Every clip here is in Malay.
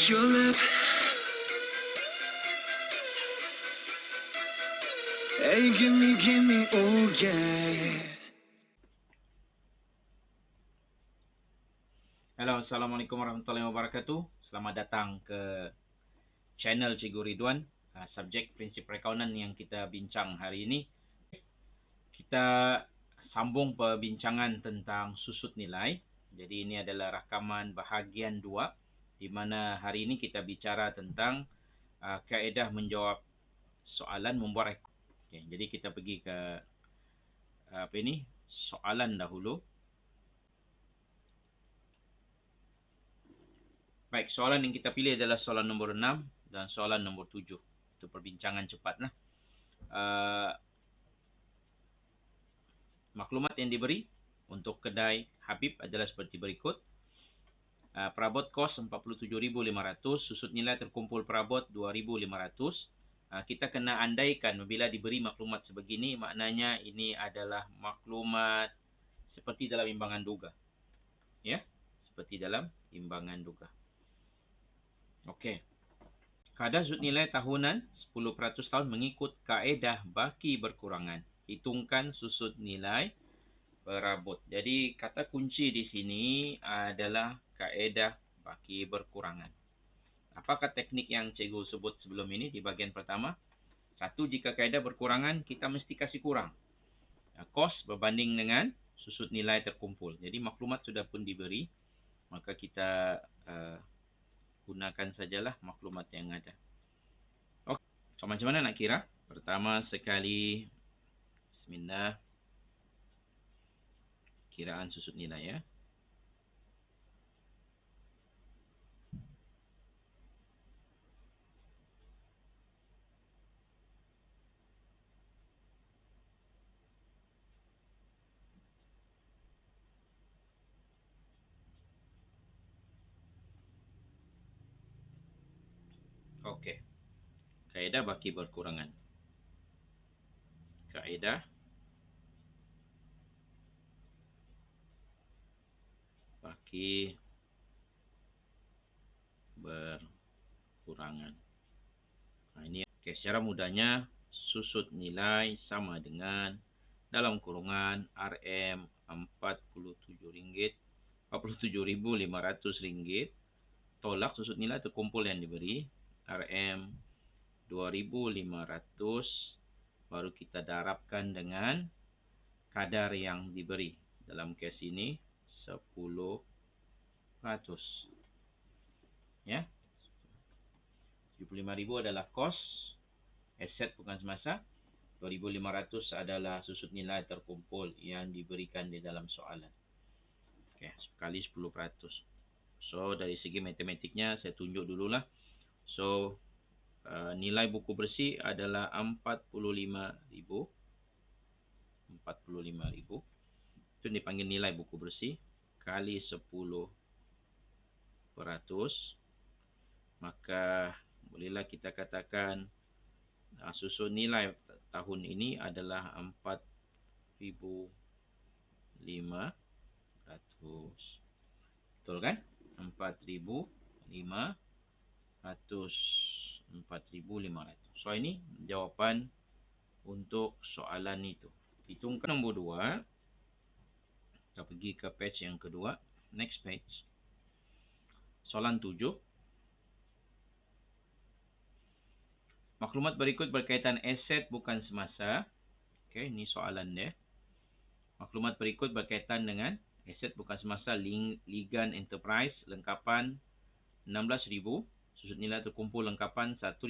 your lip. Hey, give me, oh yeah. Halo, Assalamualaikum warahmatullahi wabarakatuh. Selamat datang ke channel Cikgu Ridwan. Subjek prinsip perakaunan yang kita bincang hari ini. Kita sambung perbincangan tentang susut nilai. Jadi ini adalah rakaman bahagian 2, di mana hari ini kita bicara tentang kaedah menjawab soalan membuat rekod. Okay, jadi kita pergi ke soalan dahulu. Baik, soalan yang kita pilih adalah soalan nombor 6 dan soalan nombor 7. Itu perbincangan cepat. Maklumat yang diberi untuk kedai Habib adalah seperti berikut. Perabot kos 47.500, susut nilai terkumpul perabot 2.500. Kita kena andaikan bila diberi maklumat sebegini, maknanya ini adalah maklumat seperti dalam imbangan duga. Ya, seperti dalam imbangan duga. Okey. Kadar susut nilai tahunan 10% tahun mengikut kaedah baki berkurangan. Hitungkan susut nilai perabot. Jadi kata kunci di sini adalah kaedah baki berkurangan. Apakah teknik yang cikgu sebut sebelum ini di bahagian pertama? Satu, jika kaedah berkurangan, kita mesti kasih kurang. Kos berbanding dengan susut nilai terkumpul. Jadi maklumat sudah pun diberi, maka kita gunakan sajalah maklumat yang ada. Okey, so macam mana nak kira? Pertama sekali, bismillah, kiraan susut nilai ya. Okey. Kaedah baki berkurangan. Kaedah baki berkurangan. Ini okay, secara mudahnya susut nilai sama dengan dalam kurungan RM RM47, RM47.500 tolak susut nilai terkumpul yang diberi RM2.500, baru kita darabkan dengan kadar yang diberi. Dalam kes ini 10%. Ya. 75,000 adalah kos, aset bukan semasa. 2.500 adalah susut nilai terkumpul yang diberikan di dalam soalan. Okey, kali 10%. So, dari segi matematiknya saya tunjuk dululah. So, nilai buku bersih adalah 45,000. 45,000. Itu dipanggil nilai buku bersih kali 10%. Maka bolehlah kita katakan susut nilai tahun ini adalah 4.500. Betul kan? 4.500. 4.500. So ini jawapan untuk soalan itu. Hitungkan nombor 2. Kita pergi ke page yang kedua. Next page. Soalan 7. Maklumat berikut berkaitan aset bukan semasa. Okey, ini soalan dia. Maklumat berikut berkaitan dengan aset bukan semasa Ligan Enterprise lengkapan 16,000, susut nilai terkumpul lengkapan 1.600.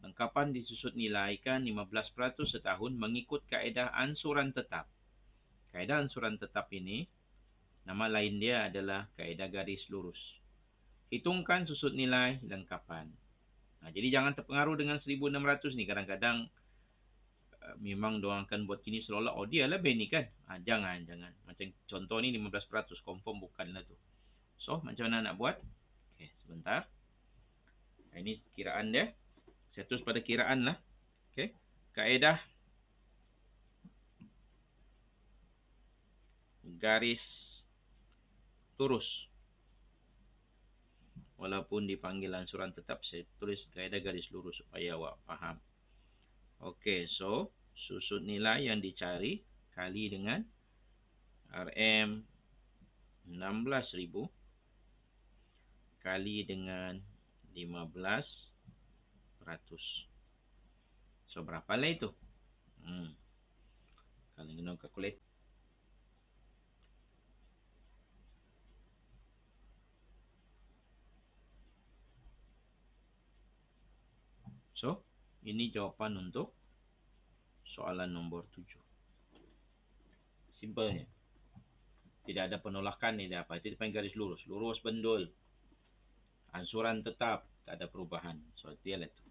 Lengkapan disusut nilaikan 15% setahun mengikut kaedah ansuran tetap. Kaedah ansuran tetap ini, nama lain dia adalah kaedah garis lurus. Hitungkan susut nilai lengkapan. Jadi jangan terpengaruh dengan 1.600 ni. Kadang-kadang memang diorang akan buat gini seolah-olah, oh dia lah ni kan. Jangan. Macam contoh ni 15%, confirm bukanlah tu. So, macam mana nak buat? Okay, sebentar. Ini kiraan dia. Saya terus pada kiraan lah. Okay. Kaedah garis lurus. Walaupun dipanggil ansuran tetap, saya tulis kaedah garis lurus supaya awak faham. Okey, so susut nilai yang dicari kali dengan RM 16,000 kali dengan 15%. So berapa lah itu? Kalau guna kalkulator. So, ini jawapan untuk soalan nombor 7. Simpelnya. Tidak ada penolakan, tidak apa. Itu dipanggil garis lurus. Lurus bendul. Ansuran tetap. Tak ada perubahan. So, dia lah itu.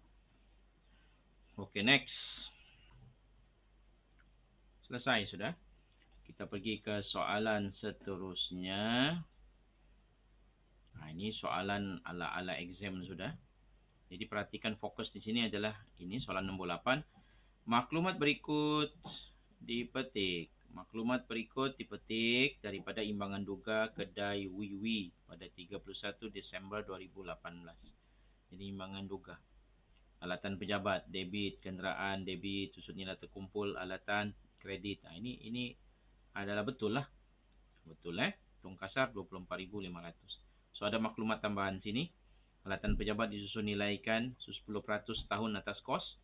Okey, next. Selesai sudah. Kita pergi ke soalan seterusnya. Ini soalan ala-ala exam sudah. Jadi perhatikan fokus di sini adalah ini soalan nombor 8. Maklumat berikut dipetik. Maklumat berikut dipetik daripada imbangan duga kedai Wiwi pada 31 Disember 2018. Jadi imbangan duga. Alatan pejabat, debit, kenderaan, debit, susut nilai terkumpul, alatan, kredit. Ini adalah betul lah. Betul Hitung kasar 24,500. So ada maklumat tambahan sini. Alatan pejabat disusun nilaikan 10% tahun atas kos.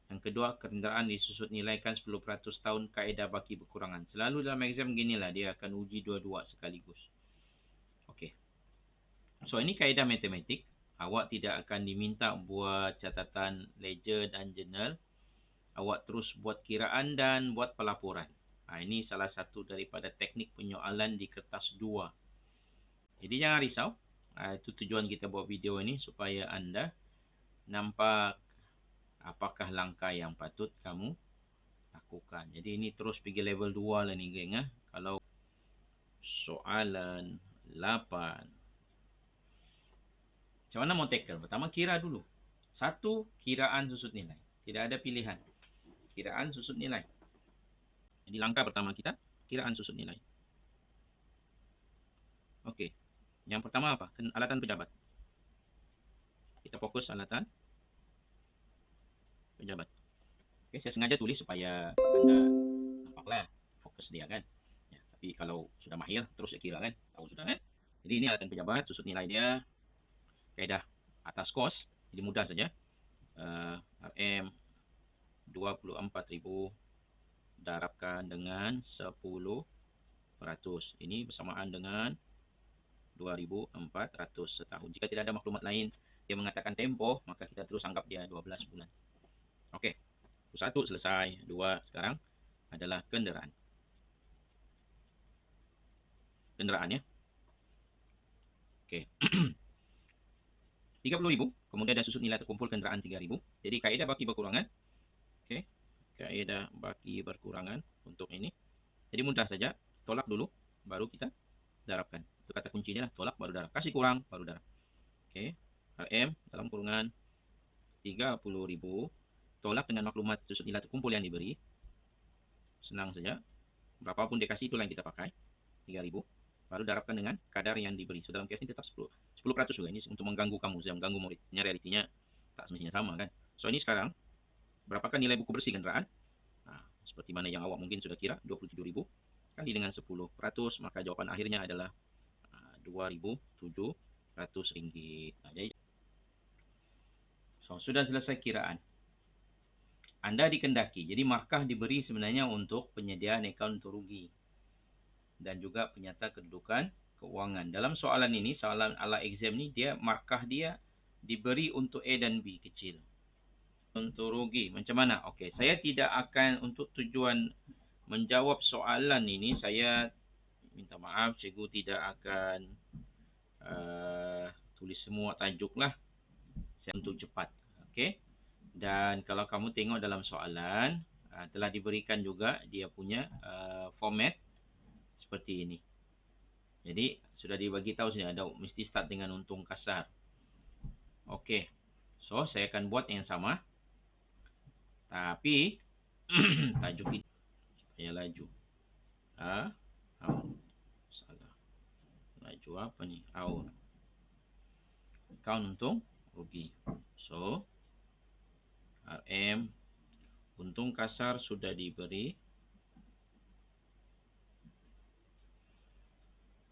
Yang kedua, kenderaan disusut nilaikan 10% tahun kaedah baki berkurangan. Selalu dalam exam ginilah, dia akan uji dua-dua sekaligus. Okey. So ini kaedah matematik. Awak tidak akan diminta buat catatan ledger dan journal. Awak terus buat kiraan dan buat pelaporan. Ini salah satu daripada teknik penyoalan di kertas 2. Jadi jangan risau. Itu tujuan kita buat video ini supaya anda nampak apakah langkah yang patut kamu lakukan. Jadi ini terus pergi level 2 lah ni geng. Kalau soalan 8. Macam mana mau tackle? Pertama kira dulu. 1, kiraan susut nilai. Tidak ada pilihan. Kiraan susut nilai. Jadi langkah pertama kita, kiraan susut nilai. Okey. Yang pertama apa? Alatan pejabat. Kita fokus alatan pejabat. Okey, saya sengaja tulis supaya anda nampaklah fokus dia kan. Ya, tapi kalau sudah mahir, terus saya kira kan. Tahu sudah kan. Jadi ini alatan pejabat, susut nilai dia. Kaedah atas kos. Jadi mudah saja. RM 24,000 darabkan dengan 10%. Ini bersamaan dengan 2,400 setahun. Jika tidak ada maklumat lain yang mengatakan tempoh, maka kita terus anggap dia 12 bulan. Okey. 1 selesai. 2 sekarang adalah kenderaan. Kenderaan ya. Okey. 30,000. Kemudian ada susut nilai terkumpul kenderaan 3,000. Jadi kaedah baki berkurangan. Okey. Kaedah baki berkurangan untuk ini. Jadi mudah saja. Tolak dulu. Baru kita darabkan. Itu kata kuncinya lah. Tolak baru darab. Kasih kurang baru darab. Okey. RM dalam kurungan 30,000. Tolak dengan maklumat susut nilai terkumpul yang diberi. Senang saja. Berapapun dia kasih itulah yang kita pakai. 3,000. Baru darabkan dengan kadar yang diberi. So dalam kes ini tetap 10% juga. Ini untuk mengganggu kamu. Saya mengganggu murid. Ini realitinya tak semestinya sama kan. So ini sekarang. Berapakah nilai buku bersih kenderaan? Seperti mana yang awak mungkin sudah kira. 27,000. Kali dengan 10%. Maka jawapan akhirnya adalah RM2,700. Jadi, so, sudah selesai kiraan. Anda dikendaki. Jadi markah diberi sebenarnya untuk penyediaan akaun untung rugi. Dan juga penyata kedudukan keuangan. Dalam soalan ini, soalan ala exam ni, markah dia diberi untuk A dan B kecil. Untung rugi. Macam mana? Okey, saya tidak akan untuk tujuan menjawab soalan ini, saya minta maaf, cikgu tidak akan tulis semua tajuk lah. Saya untuk cepat. Okey. Dan kalau kamu tengok dalam soalan, telah diberikan juga dia punya format seperti ini. Jadi sudah dibagi tahu sini ada mesti start dengan untung kasar. Okey. So saya akan buat yang sama. Tapi tajuk itu saya laju. Salah. Laju apa ni? account untung rugi. So, RM untung kasar sudah diberi.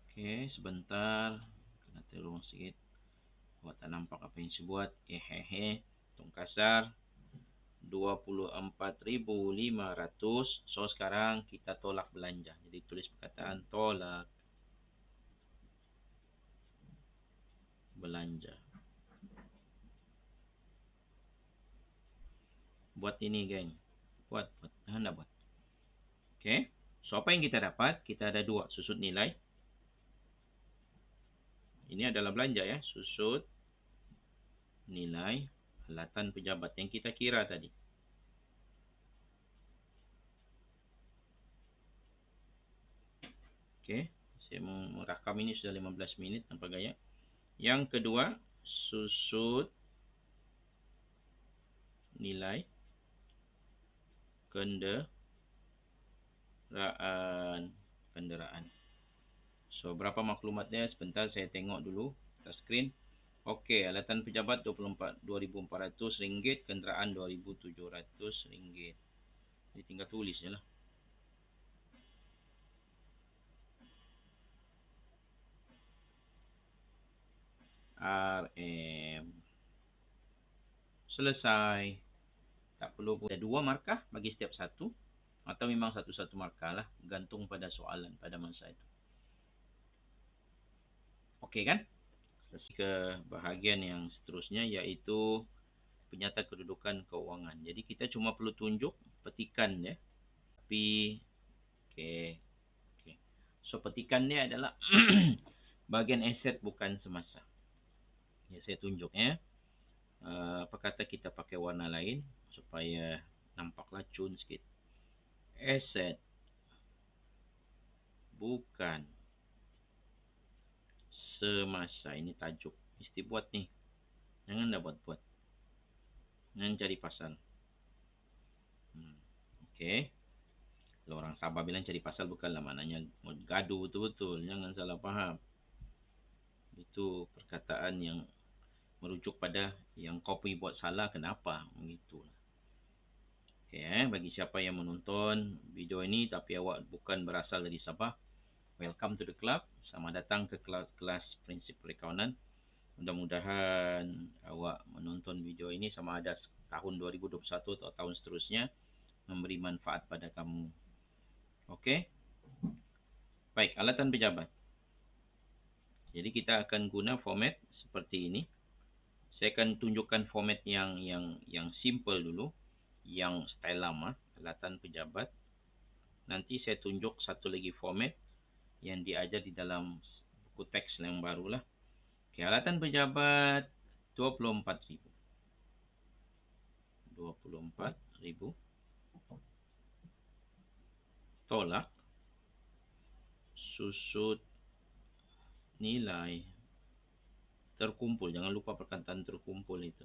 Okey, sebentar. Kena tolong sikit. Buat tak nampak apa yang saya buat. Hehehe. Untung kasar 24,500. So, sekarang kita tolak belanja. Jadi, tulis perkataan tolak belanja. Buat ini, geng. Buat. Anda buat. Okey. So, apa yang kita dapat? Kita ada dua susut nilai. Ini adalah belanja ya. Susut nilai alatan pejabat yang kita kira tadi. Okey. Saya merakam ini sudah 15 minit. Nampak gaya? Yang kedua, susut nilai kenderaan. So, berapa maklumatnya? Sebentar saya tengok dulu atas skrin. Okey, alatan pejabat RM2,400, kenderaan RM2,700. Jadi tinggal tulis je lah. RM. Selesai. Tak perlu pun. Ada 2 markah bagi setiap satu. Atau memang satu-satu markah lah. Gantung pada soalan pada masa itu. Okey kan? Ke bahagian yang seterusnya, iaitu penyata kedudukan keuangan. Jadi kita cuma perlu tunjuk petikan ya. Tapi okey. So petikan dia adalah bahagian aset bukan semasa. Ya, saya tunjuk ya. Apa kata kita pakai warna lain supaya nampak lacun sikit. Aset bukan semasa. Ini tajuk. Mesti buat ni. Jangan dah buat-buat. Jangan cari pasal. Okey. Kalau orang Sabah bilang cari pasal bukanlah maknanya gaduh betul-betul. Jangan salah faham. Itu perkataan yang merujuk pada yang kau pergi buat salah, kenapa? Begitu. Okey, bagi siapa yang menonton video ini tapi awak bukan berasal dari Sabah, welcome to the club. Selamat datang ke kelas prinsip perakaunan. Mudah-mudahan awak menonton video ini sama ada tahun 2021 atau tahun seterusnya memberi manfaat pada kamu. Okey? Baik, alatan pejabat. Jadi kita akan guna format seperti ini. Saya akan tunjukkan format yang simple dulu, yang style lama, alatan pejabat. Nanti saya tunjuk satu lagi format yang diajar di dalam buku teks yang barulah. Okay, alatan pejabat 24,000. 24,000. Tolak susut nilai terkumpul. Jangan lupa perkataan terkumpul itu.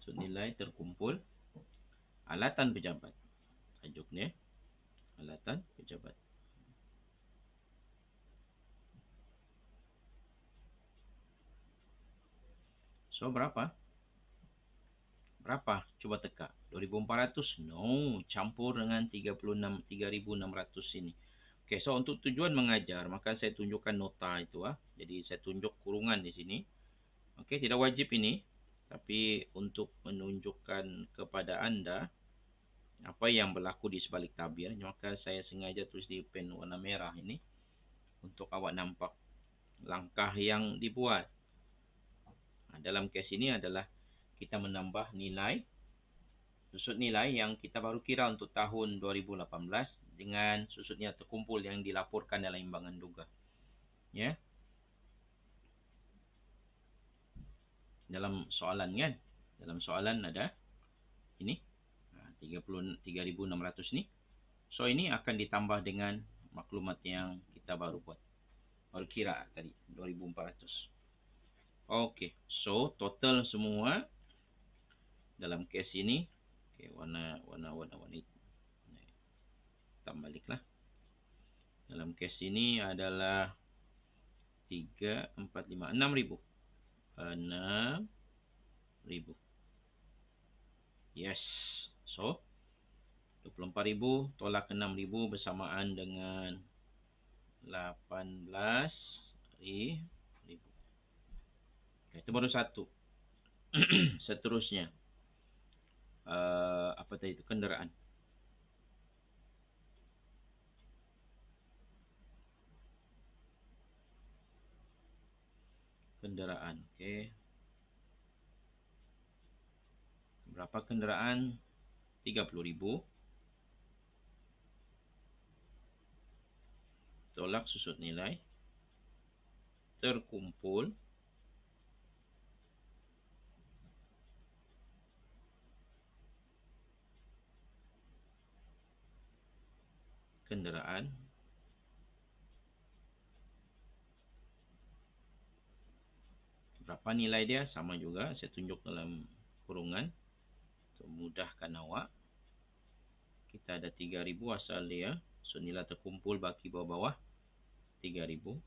Susut nilai terkumpul. Alatan pejabat. Tajuknya alatan pejabat. So, berapa? Berapa? Cuba teka. 2,400? No. Campur dengan 3,600 ini. Okey, so untuk tujuan mengajar, maka saya tunjukkan nota itu. Jadi, saya tunjuk kurungan di sini. Okey, tidak wajib ini. Tapi, untuk menunjukkan kepada anda apa yang berlaku di sebalik tabir, maka saya sengaja tulis di pen warna merah ini. Untuk awak nampak langkah yang dibuat. Dalam kes ini adalah kita menambah nilai, susut nilai yang kita baru kira untuk tahun 2018 dengan susutnya terkumpul yang dilaporkan dalam imbangan duga. Ya. Dalam soalan kan? Dalam soalan ada ini 33,600 ni. So ini akan ditambah dengan maklumat yang kita baru buat. Baru kira tadi 2,400. Okey, so total semua dalam kes ini, okey, warna hitam baliklah. Dalam kes ini adalah 3, 4, 5. 6,000. 6,000. Yes. So, 24,000 tolak 6,000 bersamaan dengan 18,000. Itu baru satu. Seterusnya. Apa tadi itu? Kenderaan. Kenderaan. Okey. Berapa kenderaan? 30,000. Tolak susut nilai. Terkumpul. Kenderaan. Berapa nilai dia? Sama juga. Saya tunjuk dalam kurungan. Untuk mudahkan awak. Kita ada 3,000 asal dia. So, nilai terkumpul baki bawah-bawah. 3,000.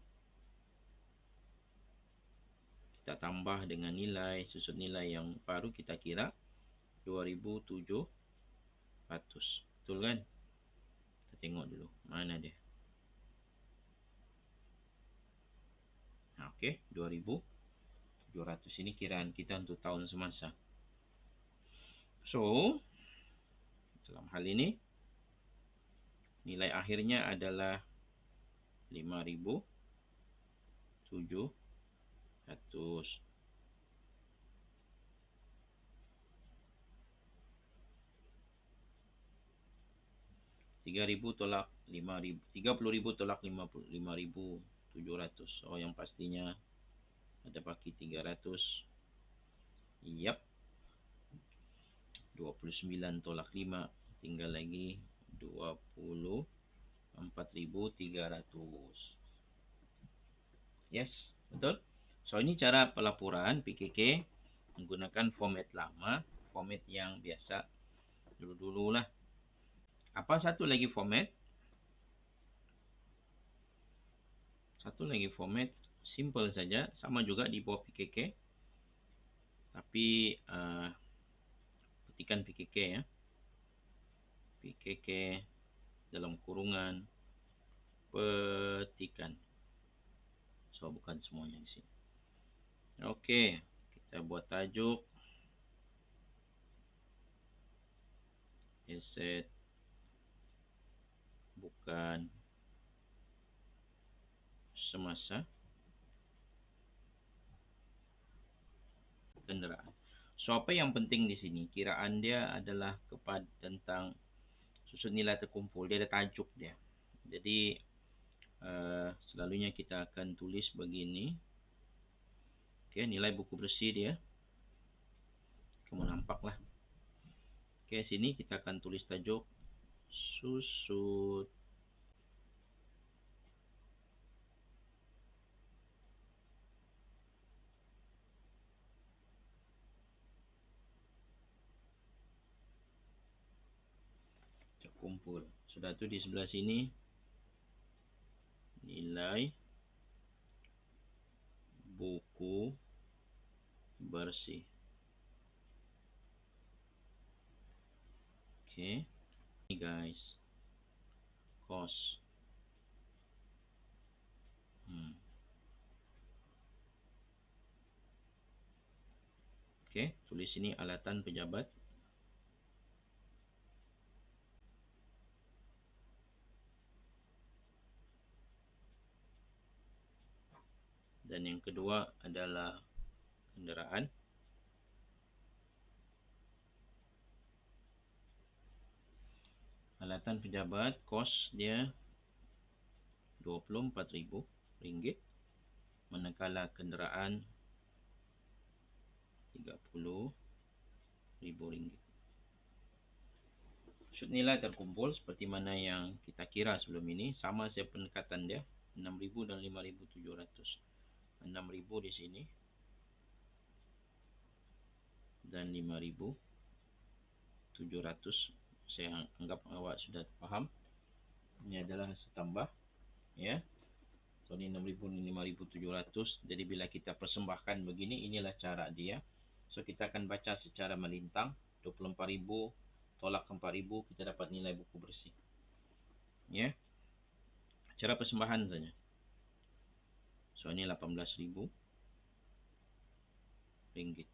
Kita tambah dengan nilai, susut nilai yang baru kita kira. 2,700. Betul kan? Kita tengok dulu. Mana dia? Okey. 2,700. Ini kiraan kita untuk tahun semasa. So, dalam hal ini, nilai akhirnya adalah 5,700. 3,000 tolak 5,000. 30,000 tolak 5,700. So, yang pastinya ada baki 300. Yap. 29 tolak 5. Tinggal lagi 24,300. Yes, betul. So, ini cara pelaporan PKK menggunakan format lama. Format yang biasa dulu-dulu lah. Apa satu lagi format? Satu lagi format. Simple saja. Sama juga di bawah PKK. Tapi petikan PKK ya. PKK dalam kurungan petikan. So, bukan semuanya di sini. Okey. Kita buat tajuk. Aset. Bukan semasa. Kenderaan. So, apa yang penting di sini? Kiraan dia adalah kepada tentang susut nilai terkumpul. Dia ada tajuk dia. Jadi, selalunya kita akan tulis begini. Okey, nilai buku bersih dia. Kamu nampak lah. Okey, sini kita akan tulis tajuk susut terkumpul. Sudah tu di sebelah sini nilai buku bersih. Okey. Ini guys. Kos. Okey, tulis sini alatan pejabat. Dan yang kedua adalah kenderaan. Alatan pejabat, kos dia RM24,000. Manakala kenderaan RM30,000. Susut nilai terkumpul seperti mana yang kita kira sebelum ini. Sama saja pendekatan dia. 6,000 dan 5,700. 6,000 di sini. Dan 5,700. Saya anggap awak sudah faham. Ini adalah hasil tambah. Ya. So ni 6,000 ni 5,700. Jadi bila kita persembahkan begini, inilah cara dia. So kita akan baca secara melintang. 24,000 tolak 4,000, kita dapat nilai buku bersih. Ya. Cara persembahan saja. So ini 18,000 ringgit.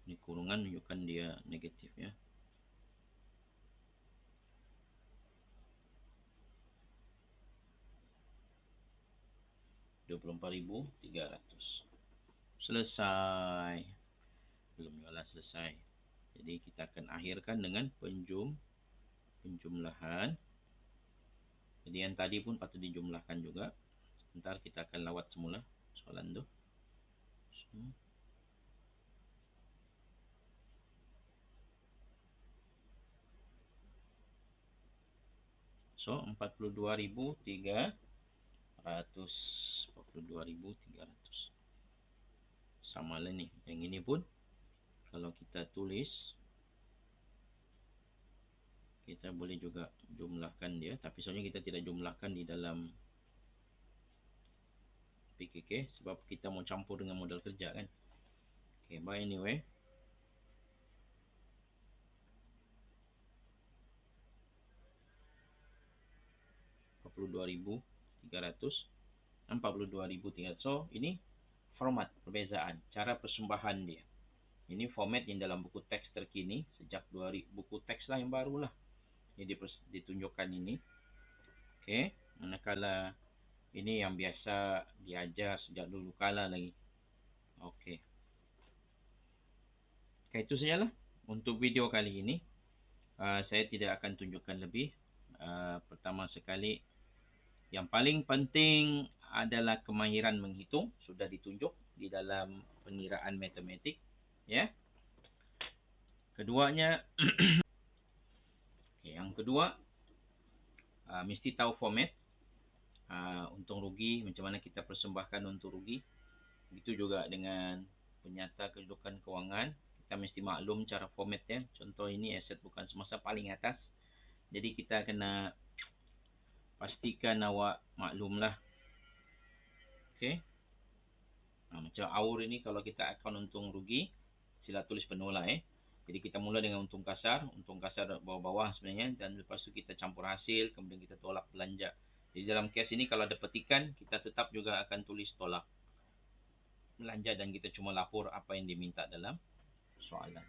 Ini kurungan menunjukkan dia negatif ya. RM24,300. Selesai. Belum jualan selesai. Jadi kita akan akhirkan dengan penjumlahan. Jadi yang tadi pun patut dijumlahkan juga. Sebentar kita akan lawat semula soalan tu. So 42,300. 42,300. Sama lah ni. Yang ini pun kalau kita tulis, kita boleh juga jumlahkan dia. Tapi soalnya kita tidak jumlahkan di dalam PKK sebab kita mau campur dengan modal kerja kan. Okay, but anyway. RM42,300. So ini format perbezaan, cara persembahan dia. Ini format yang dalam buku teks terkini sejak 2000, buku teks lah yang baru lah. Ini ditunjukkan ini. Okey, manakala ini yang biasa diajar sejak dulu kala lagi. Okey. Okay, itu sajalah untuk video kali ini. Saya tidak akan tunjukkan lebih. Pertama sekali, yang paling penting adalah kemahiran menghitung, sudah ditunjuk di dalam pengiraan matematik, ya. Keduanya, okay, yang kedua, mesti tahu format untung rugi, macam mana kita persembahkan untung rugi. Begitu juga dengan penyata kedudukan kewangan, kita mesti maklum cara formatnya. Contoh ini aset bukan semasa paling atas, jadi kita kena pastikan awak maklumlah. Okey. Macam aur ini kalau kita akaun untung rugi, sila tulis penuh lah Jadi kita mula dengan untung kasar bawah-bawah sebenarnya, dan lepas tu kita campur hasil, kemudian kita tolak belanja. Jadi dalam kes ini kalau ada petikan, kita tetap juga akan tulis tolak belanja dan kita cuma lapor apa yang diminta dalam soalan.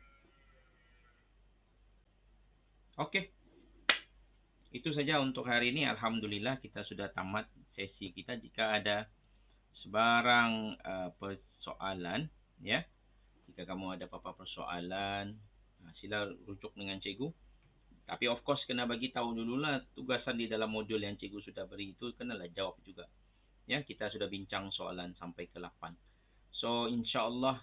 Okey. Itu saja untuk hari ini. Alhamdulillah kita sudah tamat sesi kita. Jika ada sebarang persoalan, ya, jika kamu ada apa-apa persoalan, sila rujuk dengan cikgu. Tapi of course kena bagi tahu dululah tugasan di dalam modul yang cikgu sudah beri itu kenalah jawab juga. Ya, kita sudah bincang soalan sampai ke 8. So insya-Allah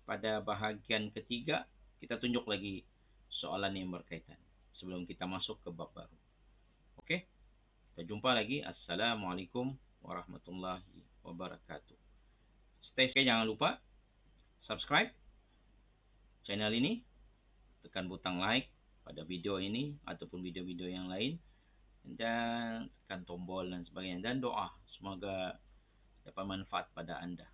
pada bahagian ketiga kita tunjuk lagi soalan yang berkaitan sebelum kita masuk ke bab baru. Okey? Kita jumpa lagi. Assalamualaikum warahmatullahi wabarakatuh. Stay safe, jangan lupa subscribe channel ini, tekan butang like pada video ini ataupun video-video yang lain, dan tekan tombol dan sebagainya, dan doa semoga dapat manfaat pada anda.